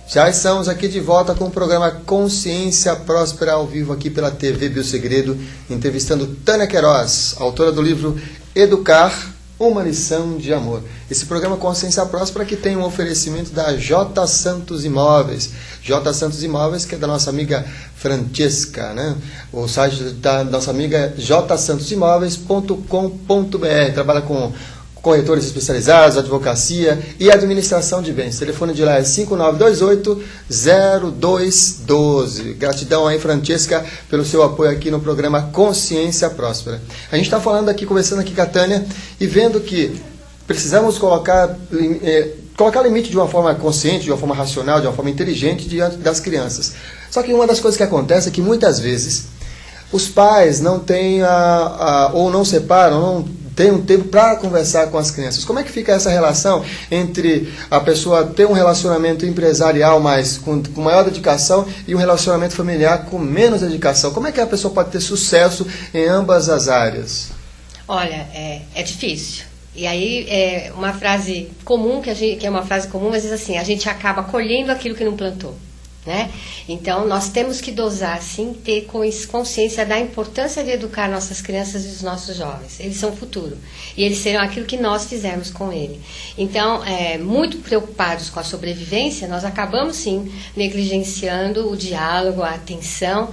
Já estamos aqui de volta com o programa Consciência Próspera, ao vivo aqui pela TV Biosegredo, entrevistando Tânia Queiroz, autora do livro Educar, uma lição de amor. Esse programa Consciência Próspera que tem um oferecimento da J. Santos Imóveis. J. Santos Imóveis, que é da nossa amiga Francesca, né? O site da nossa amiga jsantosimóveis.com.br. Trabalha com corretores especializados, advocacia e administração de bens. O telefone de lá é 5928-0212. Gratidão aí, Francesca, pelo seu apoio aqui no programa Consciência Próspera. A gente está falando aqui, conversando aqui com a Tânia e vendo que precisamos colocar limite de uma forma consciente, de uma forma racional, de uma forma inteligente diante das crianças. Só que uma das coisas que acontece é que muitas vezes os pais não têm ou não separam, não tem um tempo para conversar com as crianças. Como é que fica essa relação entre a pessoa ter um relacionamento empresarial com maior dedicação e um relacionamento familiar com menos dedicação? Como é que a pessoa pode ter sucesso em ambas as áreas? Olha, é difícil. E aí, uma frase comum, que é uma frase comum, mas diz assim, a gente acaba colhendo aquilo que não plantou. Né? Então, nós temos que dosar, sim, ter consciência da importância de educar nossas crianças e os nossos jovens. Eles são o futuro. E eles serão aquilo que nós fizermos com ele. Então, muito preocupados com a sobrevivência, nós acabamos, sim, negligenciando o diálogo, a atenção.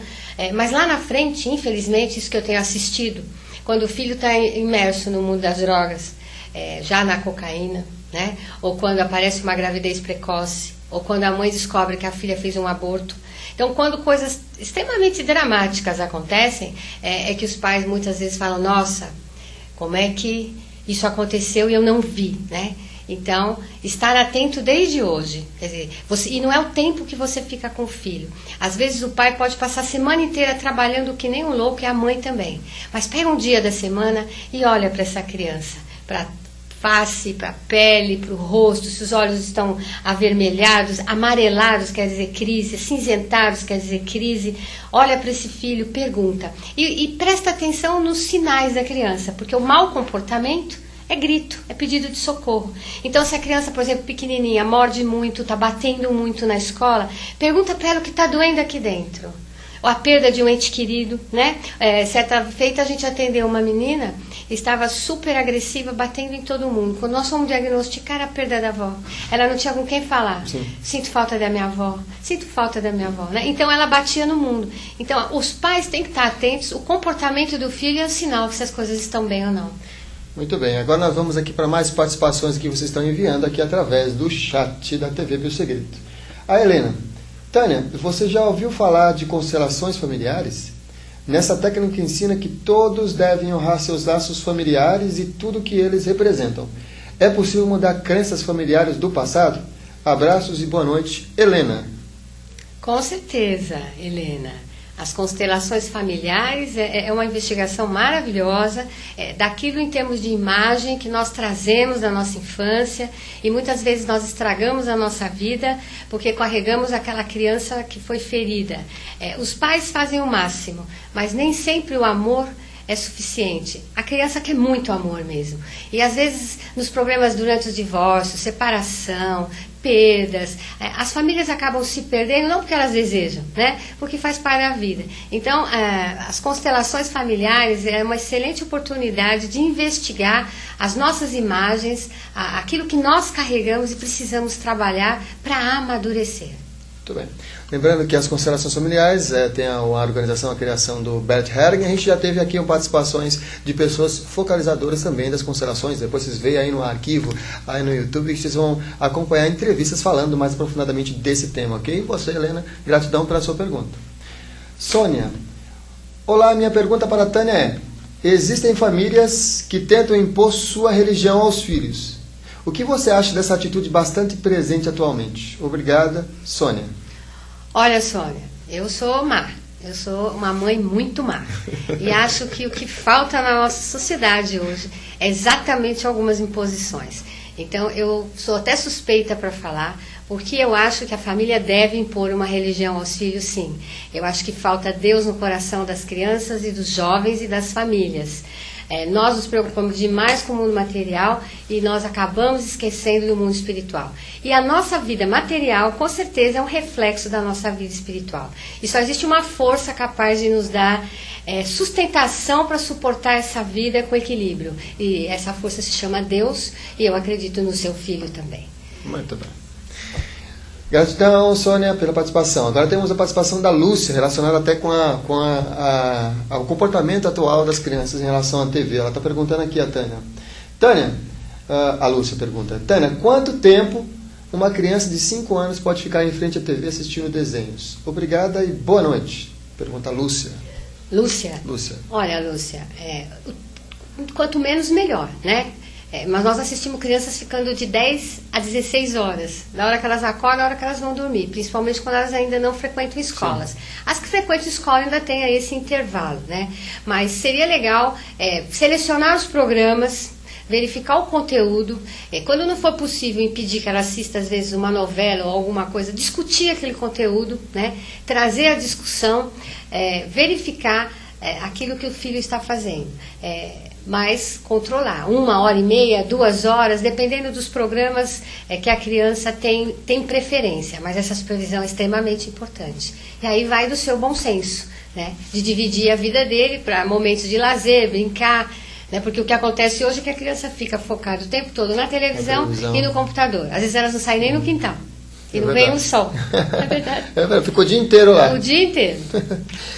Mas lá na frente, infelizmente, isso que eu tenho assistido, quando o filho está imerso no mundo das drogas, já na cocaína, né? Ou quando aparece uma gravidez precoce, ou quando a mãe descobre que a filha fez um aborto. Então, quando coisas extremamente dramáticas acontecem, é que os pais muitas vezes falam, nossa, como é que isso aconteceu e eu não vi, né? Então, estar atento desde hoje. Quer dizer, e não é o tempo que você fica com o filho. Às vezes o pai pode passar a semana inteira trabalhando que nem um louco e a mãe também. Mas pega um dia da semana e olha para essa criança, para face, para a pele, para o rosto, se os olhos estão avermelhados, amarelados quer dizer crise, acinzentados quer dizer crise. Olha para esse filho, pergunta. E presta atenção nos sinais da criança, porque o mau comportamento é grito, é pedido de socorro. Então, se a criança, por exemplo, pequenininha, morde muito, está batendo muito na escola, pergunta para ela o que está doendo aqui dentro. Ou a perda de um ente querido, né? Certa feita a gente atendeu uma menina, estava super agressiva, batendo em todo mundo. Quando nós fomos diagnosticar a perda da avó, ela não tinha com quem falar. Sim. Sinto falta da minha avó, sinto falta da minha avó, né? Então ela batia no mundo. Então os pais têm que estar atentos, o comportamento do filho é o sinal se as coisas estão bem ou não. Muito bem, agora nós vamos aqui para mais participações que vocês estão enviando aqui através do chat da TV Biosegredo. A Helena: Tânia, você já ouviu falar de constelações familiares? Nessa técnica ensina que todos devem honrar seus laços familiares e tudo que eles representam. É possível mudar crenças familiares do passado? Abraços e boa noite, Helena. Com certeza, Helena. As constelações familiares é uma investigação maravilhosa daquilo em termos de imagem que nós trazemos da nossa infância e muitas vezes nós estragamos a nossa vida porque carregamos aquela criança que foi ferida. Os pais fazem o máximo, mas nem sempre o amor é suficiente. A criança quer muito amor mesmo. E às vezes nos problemas durante o divórcio, separação, perdas, as famílias acabam se perdendo, não porque elas desejam, né? Porque faz parte da vida. Então, as constelações familiares é uma excelente oportunidade de investigar as nossas imagens, aquilo que nós carregamos e precisamos trabalhar para amadurecer. Muito bem. Lembrando que as constelações familiares tem a organização, a criação do Bert Hellinger. A gente já teve aqui participações de pessoas focalizadoras também das constelações. Depois vocês veem aí no arquivo, aí no YouTube, que vocês vão acompanhar entrevistas falando mais aprofundadamente desse tema, ok? E você, Helena, gratidão pela sua pergunta. Sônia: olá, minha pergunta para a Tânia é: existem famílias que tentam impor sua religião aos filhos. O que você acha dessa atitude bastante presente atualmente? Obrigada, Sônia. Olha, Sônia, eu sou má. Eu sou uma mãe muito má. E acho que o que falta na nossa sociedade hoje é exatamente algumas imposições. Então, eu sou até suspeita para falar, porque eu acho que a família deve impor uma religião aos filhos, sim. Eu acho que falta Deus no coração das crianças e dos jovens e das famílias. Nós nos preocupamos demais com o mundo material e nós acabamos esquecendo do mundo espiritual. E a nossa vida material, com certeza, é um reflexo da nossa vida espiritual. E só existe uma força capaz de nos dar sustentação para suportar essa vida com equilíbrio. E essa força se chama Deus, e eu acredito no seu Filho também. Muito bem. Gratidão, Sônia, pela participação. Agora temos a participação da Lúcia, relacionada até com o comportamento atual das crianças em relação à TV. Ela está perguntando aqui a Tânia. Tânia, a Lúcia pergunta, Tânia, quanto tempo uma criança de 5 anos pode ficar em frente à TV assistindo desenhos? Obrigada e boa noite. Pergunta a Lúcia. Lúcia? Olha, Lúcia, quanto menos melhor, né? Mas nós assistimos crianças ficando de 10 a 16 horas, da hora que elas acordam, da hora que elas vão dormir, principalmente quando elas ainda não frequentam escolas. Sim. As que frequentam escola ainda tem aí esse intervalo, né? Mas seria legal selecionar os programas, verificar o conteúdo, quando não for possível impedir que ela assista às vezes uma novela ou alguma coisa, discutir aquele conteúdo, né? Trazer a discussão, verificar aquilo que o filho está fazendo. Mas controlar, 1h30, 2 horas, dependendo dos programas que a criança tem preferência, mas essa supervisão é extremamente importante. E aí vai do seu bom senso, né? De dividir a vida dele para momentos de lazer, brincar, né? Porque o que acontece hoje é que a criança fica focada o tempo todo na televisão e no computador. Às vezes elas não saem nem no quintal. E não vem um sol. É verdade. Ficou o dia inteiro lá. O dia inteiro.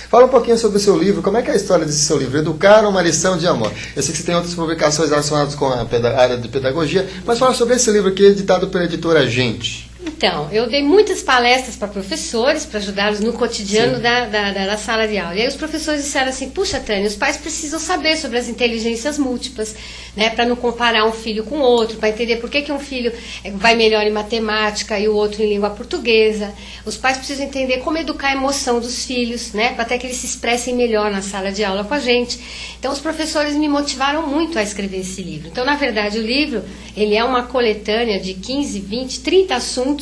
Fala um pouquinho sobre o seu livro. Como é que é a história desse seu livro? Educar uma lição de amor. Eu sei que você tem outras publicações relacionadas com a área de pedagogia, mas fala sobre esse livro aqui, editado pela editora Gente. Então, eu dei muitas palestras para professores, para ajudá-los no cotidiano da sala de aula. E aí os professores disseram assim, puxa, Tânia, os pais precisam saber sobre as inteligências múltiplas, né, para não comparar um filho com outro, para entender por que um filho vai melhor em matemática e o outro em língua portuguesa. Os pais precisam entender como educar a emoção dos filhos, né, para até que eles se expressem melhor na sala de aula com a gente. Então, os professores me motivaram muito a escrever esse livro. Então, na verdade, o livro, ele é uma coletânea de 15, 20, 30 assuntos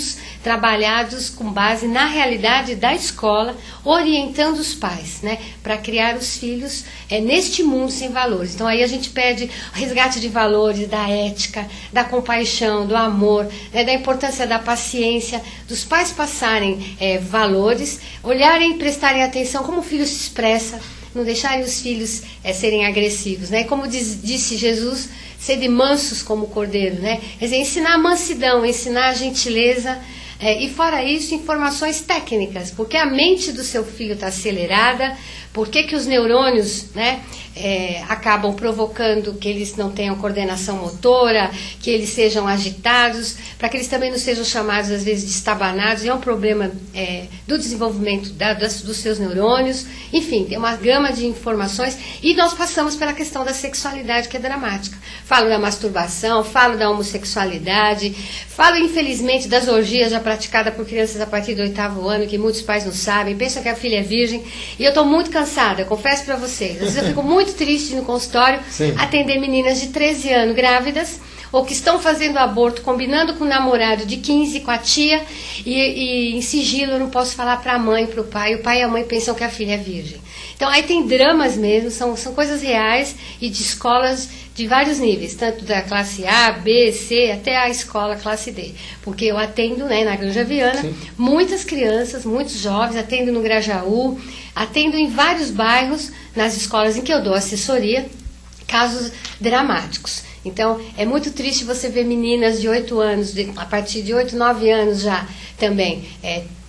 trabalhados com base na realidade da escola, orientando os pais, né, para criar os filhos neste mundo sem valores. Então aí a gente pede o resgate de valores, da ética, da compaixão, do amor, né, da importância da paciência, dos pais passarem valores, olharem e prestarem atenção como o filho se expressa, não deixarem os filhos serem agressivos, né? Como disse Jesus, sede mansos como o cordeiro, né? Quer dizer, ensinar a mansidão, ensinar a gentileza, e fora isso, informações técnicas, porque a mente do seu filho está acelerada, por que os neurônios, né, acabam provocando que eles não tenham coordenação motora, que eles sejam agitados, para que eles também não sejam chamados, às vezes, de estabanados. É um problema do desenvolvimento dos seus neurônios. Enfim, tem uma gama de informações. E nós passamos pela questão da sexualidade, que é dramática. Falo da masturbação, falo da homossexualidade, falo, infelizmente, das orgias já praticadas por crianças a partir do 8º ano, que muitos pais não sabem, pensam que a filha é virgem. E eu estou muito cansada, confesso para vocês. Às vezes eu fico muito triste no consultório, sim, atender meninas de 13 anos grávidas, ou que estão fazendo aborto, combinando com o namorado de 15, com a tia, e em sigilo eu não posso falar para a mãe, para o pai e a mãe pensam que a filha é virgem. Então aí tem dramas mesmo, são coisas reais e de escolas de vários níveis, tanto da classe A, B, C, até a escola classe D. Porque eu atendo, né, na Granja Viana, sim, muitas crianças, muitos jovens, atendo no Grajaú, atendo em vários bairros, nas escolas em que eu dou assessoria, casos dramáticos. Então, é muito triste você ver meninas de 8 anos, a partir de 8, 9 anos já também,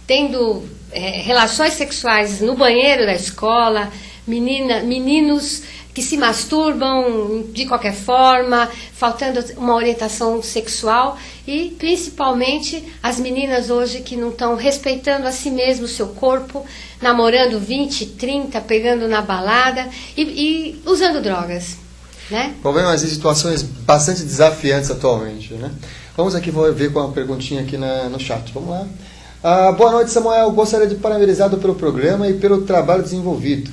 tendo relações sexuais no banheiro da escola, meninos que se masturbam de qualquer forma, faltando uma orientação sexual, e principalmente as meninas hoje que não estão respeitando a si mesmo, o seu corpo, namorando 20, 30, pegando na balada e usando drogas, né? Bom, vem umas situações bastante desafiantes atualmente, né? Vamos aqui, vou ver com uma perguntinha aqui no chat, vamos lá. Boa noite, Samuel, gostaria de parabenizá-lo pelo programa e pelo trabalho desenvolvido.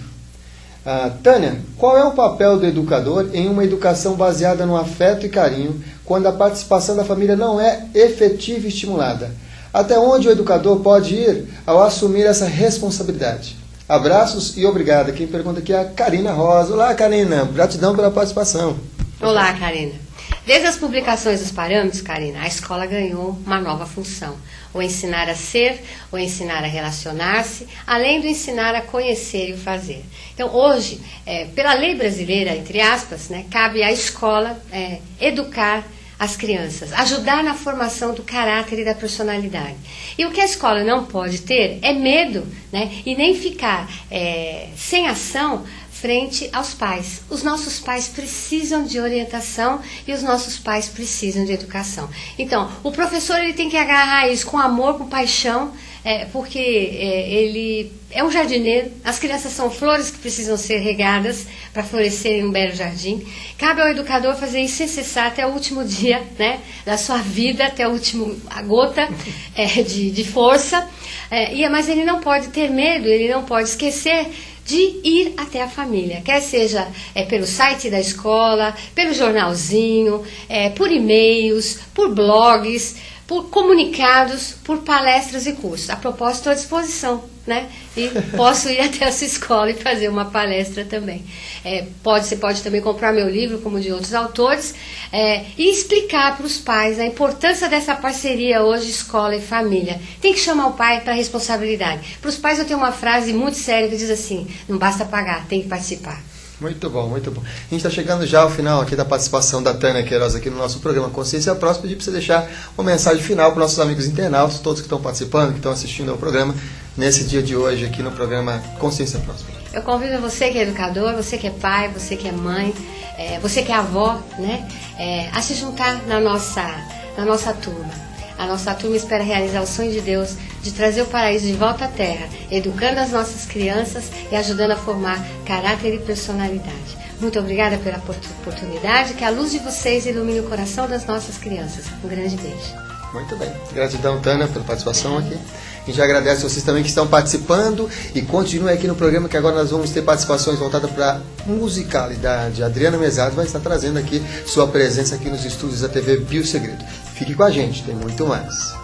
Tânia, qual é o papel do educador em uma educação baseada no afeto e carinho, quando a participação da família não é efetiva e estimulada? Até onde o educador pode ir ao assumir essa responsabilidade? Abraços e obrigado. Quem pergunta aqui é a Karina Rosa. Olá, Karina. Gratidão pela participação. Olá, Karina. Desde as publicações dos parâmetros, Karina, a escola ganhou uma nova função. O ensinar a ser, o ensinar a relacionar-se, além do ensinar a conhecer e o fazer. Então, hoje, pela lei brasileira, entre aspas, né, cabe à escola educar as crianças, ajudar na formação do caráter e da personalidade. E o que a escola não pode ter é medo, né, e nem ficar sem ação frente aos pais. Os nossos pais precisam de orientação e os nossos pais precisam de educação. Então, o professor ele tem que agarrar isso com amor, com paixão, porque ele é um jardineiro. As crianças são flores que precisam ser regadas para florescer em um belo jardim. Cabe ao educador fazer isso sem cessar até o último dia, né, da sua vida, até a gota de força. Mas ele não pode ter medo, ele não pode esquecer de ir até a família, quer seja pelo site da escola, pelo jornalzinho, por e-mails, por blogs, por comunicados, por palestras e cursos. A propósito, estou à disposição, né? E posso ir até a sua escola e fazer uma palestra também. Você pode também comprar meu livro, como de outros autores, e explicar para os pais a importância dessa parceria hoje, escola e família. Tem que chamar o pai para a responsabilidade. Para os pais eu tenho uma frase muito séria que diz assim: não basta pagar, tem que participar. Muito bom, muito bom. A gente está chegando já ao final aqui da participação da Tânia Queiroz aqui no nosso programa Consciência Próspera. Pedir para você deixar uma mensagem final para os nossos amigos internautas, todos que estão participando, que estão assistindo ao programa, nesse dia de hoje aqui no programa Consciência Próspera. Eu convido você que é educador, você que é pai, você que é mãe, você que é avó, né, a se juntar na nossa turma. A nossa turma espera realizar o sonho de Deus de trazer o paraíso de volta à Terra, educando as nossas crianças e ajudando a formar caráter e personalidade. Muito obrigada pela oportunidade, que a luz de vocês ilumine o coração das nossas crianças. Um grande beijo. Muito bem. Gratidão, Tânia, pela participação aqui. A gente agradece a vocês também que estão participando e continuem aqui no programa, que agora nós vamos ter participações voltadas para musicalidade. A Adriana Mesado vai estar trazendo aqui sua presença aqui nos estúdios da TV Biosegredo. Fique com a gente, tem muito mais.